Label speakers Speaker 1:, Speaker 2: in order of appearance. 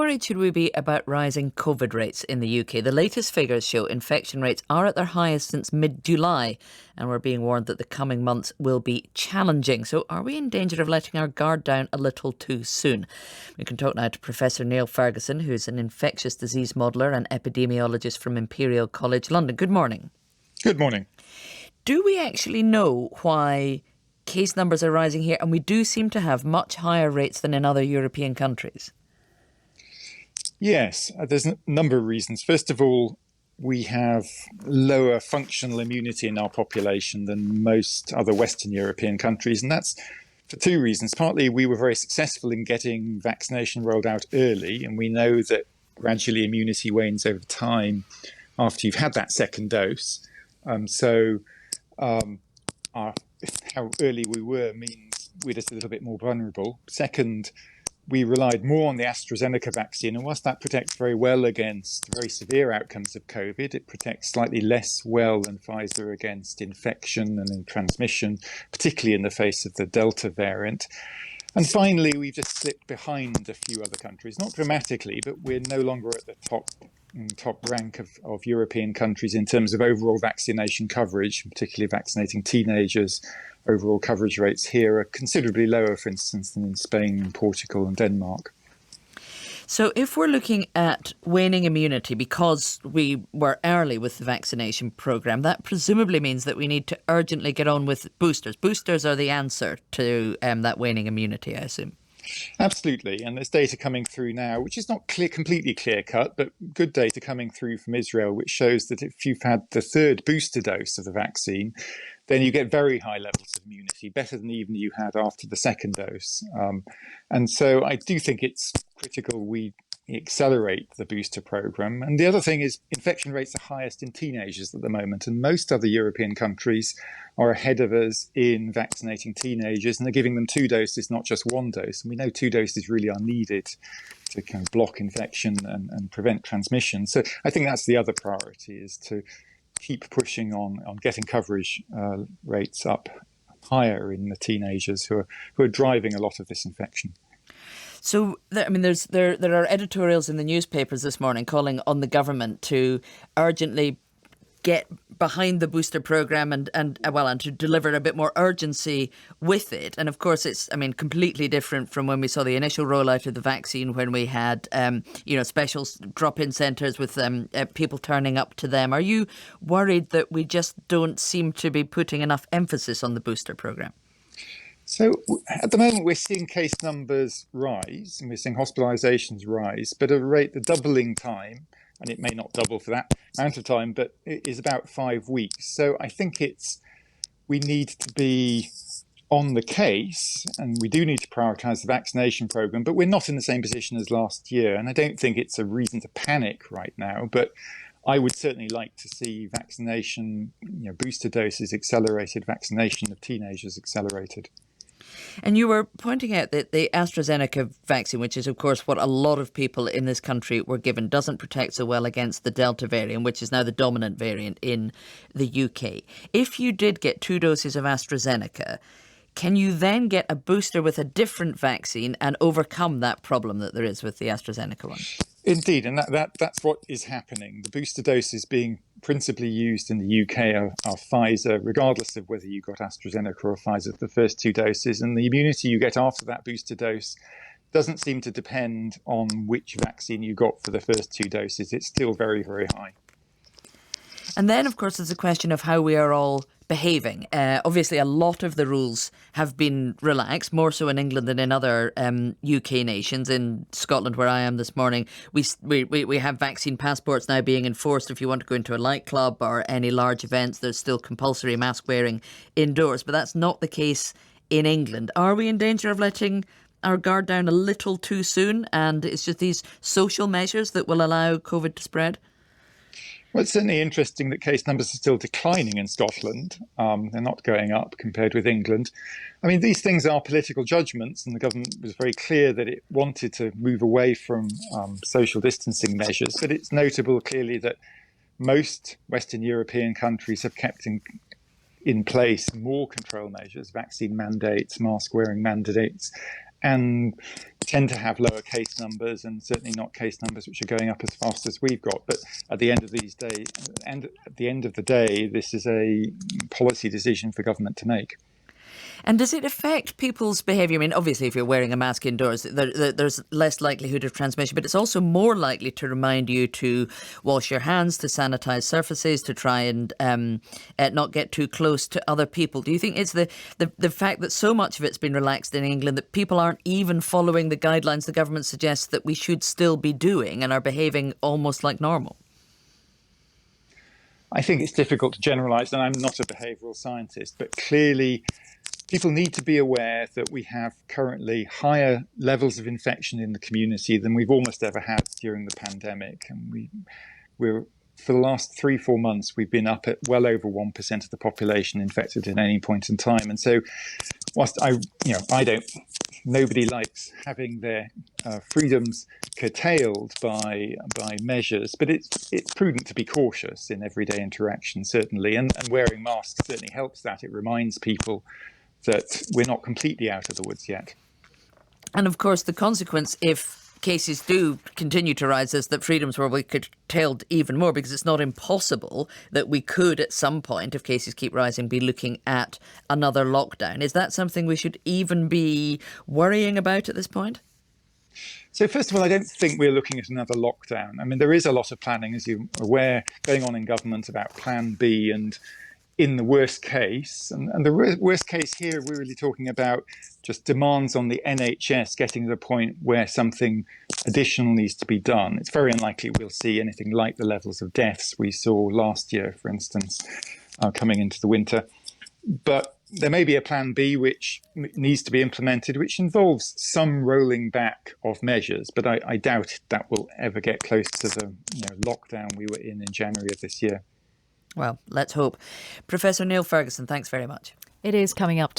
Speaker 1: worried should we be about rising COVID rates in the UK? The latest figures show infection rates are at their highest since mid-July, and we're being warned that the coming months will be challenging. So are we in danger of letting our guard down a little too soon? We can talk now to Professor Neil Ferguson, who's an infectious disease modeller and epidemiologist from Imperial College London. Good morning.
Speaker 2: Good morning.
Speaker 1: Do we actually know why case numbers are rising here, and we do seem to have much higher rates than in other European countries?
Speaker 2: Yes, there's a number of reasons. First of all, we have lower functional immunity in our population than most other Western European countries, and that's for two reasons. Partly, we were very successful in getting vaccination rolled out early, and we know that gradually immunity wanes over time after you've had that second dose. How early we were means we're just a little bit more vulnerable. Second, we relied more on the AstraZeneca vaccine, and whilst that protects very well against very severe outcomes of COVID, it protects slightly less well than Pfizer against infection and in transmission, particularly in the face of the Delta variant. And finally, we've just slipped behind a few other countries, not dramatically, but we're no longer at the top rank of European countries in terms of overall vaccination coverage, particularly vaccinating teenagers. Overall coverage rates here are considerably lower, for instance, than in Spain, Portugal and Denmark.
Speaker 1: So if we're looking at waning immunity because we were early with the vaccination programme, that presumably means that we need to urgently get on with boosters. Boosters are the answer to that waning immunity, I assume.
Speaker 2: Absolutely. And there's data coming through now, which is not completely clear-cut, but good data coming through from Israel, which shows that if you've had the third booster dose of the vaccine, then you get very high levels of immunity, better than even you had after the second dose. And so I do think it's critical we accelerate the booster program. And the other thing is infection rates are highest in teenagers at the moment, and most other European countries are ahead of us in vaccinating teenagers, and they're giving them 2 doses, not just 1 dose. And we know 2 doses really are needed to kind of block infection and prevent transmission. So I think that's the other priority, is to keep pushing on getting coverage rates up higher in the teenagers who are driving a lot of this infection.
Speaker 1: So, there are editorials in the newspapers this morning calling on the government to urgently get behind the booster programme and to deliver a bit more urgency with it. And of course, it's completely different from when we saw the initial rollout of the vaccine, when we had special drop-in centres with people turning up to them. Are you worried that we just don't seem to be putting enough emphasis on the booster programme?
Speaker 2: So at the moment, we're seeing case numbers rise and we're seeing hospitalisations rise, but at a rate, the doubling time, and it may not double for that amount of time, but it is about 5 weeks. So I think we need to be on the case, and we do need to prioritise the vaccination programme, but we're not in the same position as last year. And I don't think it's a reason to panic right now, but I would certainly like to see vaccination, booster doses accelerated, vaccination of teenagers accelerated.
Speaker 1: And you were pointing out that the AstraZeneca vaccine, which is, of course, what a lot of people in this country were given, doesn't protect so well against the Delta variant, which is now the dominant variant in the UK. If you did get 2 doses of AstraZeneca, can you then get a booster with a different vaccine and overcome that problem that there is with the AstraZeneca one?
Speaker 2: Indeed, and that's what is happening. The booster doses being principally used in the UK are Pfizer, regardless of whether you got AstraZeneca or Pfizer for the first 2 doses. And the immunity you get after that booster dose doesn't seem to depend on which vaccine you got for the first 2 doses. It's still very, very high.
Speaker 1: And then, of course, there's a question of how we are all behaving. Obviously, a lot of the rules have been relaxed, more so in England than in other UK nations. In Scotland, where I am this morning, we have vaccine passports now being enforced. If you want to go into a nightclub or any large events, there's still compulsory mask wearing indoors. But that's not the case in England. Are we in danger of letting our guard down a little too soon, and it's just these social measures that will allow COVID to spread?
Speaker 2: Well, it's certainly interesting that case numbers are still declining in Scotland. They're not going up compared with England. I mean, these things are political judgments, and the government was very clear that it wanted to move away from social distancing measures. But it's notable clearly that most Western European countries have kept in place more control measures, vaccine mandates, mask wearing mandates, and tend to have lower case numbers, and certainly not case numbers which are going up as fast as we've got. But at the end of the day, this is a policy decision for government to make.
Speaker 1: And does it affect people's behaviour? I mean, obviously, if you're wearing a mask indoors, there's less likelihood of transmission, but it's also more likely to remind you to wash your hands, to sanitise surfaces, to try and not get too close to other people. Do you think it's the fact that so much of it's been relaxed in England that people aren't even following the guidelines the government suggests that we should still be doing and are behaving almost like normal?
Speaker 2: I think it's difficult to generalise, and I'm not a behavioural scientist, but clearly people need to be aware that we have currently higher levels of infection in the community than we've almost ever had during the pandemic. And we're for the last 3-4 months, we've been up at well over 1% of the population infected at any point in time. And so whilst nobody likes having their freedoms curtailed by measures, but it's prudent to be cautious in everyday interaction, certainly. And wearing masks certainly helps that. It reminds people that we're not completely out of the woods yet.
Speaker 1: And of course, the consequence, if cases do continue to rise, is that freedoms will be curtailed even more, because it's not impossible that we could at some point, if cases keep rising, be looking at another lockdown. Is that something we should even be worrying about at this point?
Speaker 2: So first of all, I don't think we're looking at another lockdown. I mean, there is a lot of planning, as you're aware, going on in government about Plan B and in the worst case, and the worst case here, we're really talking about just demands on the NHS getting to the point where something additional needs to be done. It's very unlikely we'll see anything like the levels of deaths we saw last year, for instance, coming into the winter. But there may be a Plan B which needs to be implemented, which involves some rolling back of measures, but I doubt that will ever get close to the lockdown we were in January of this year.
Speaker 1: Well, let's hope. Professor Neil Ferguson, thanks very much.
Speaker 3: It is coming up